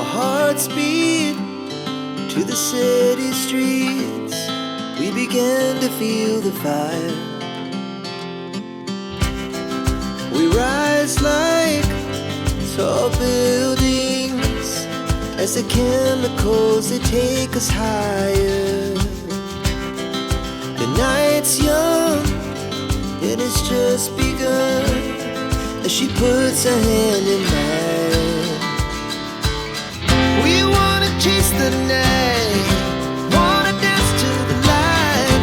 Our hearts beat to the city streets. We began to feel the fire. We rise like tall buildings as the chemicals, they take us higher. The night's young, it has just begun, as she puts her hand in mine. We wanna chase the night, wanna dance to the light,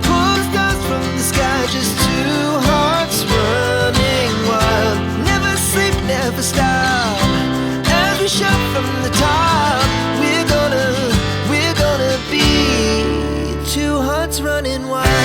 pull stars from the sky, just two hearts running wild. Never sleep, never stop, as we shout from the top. We're gonna be two hearts running wild.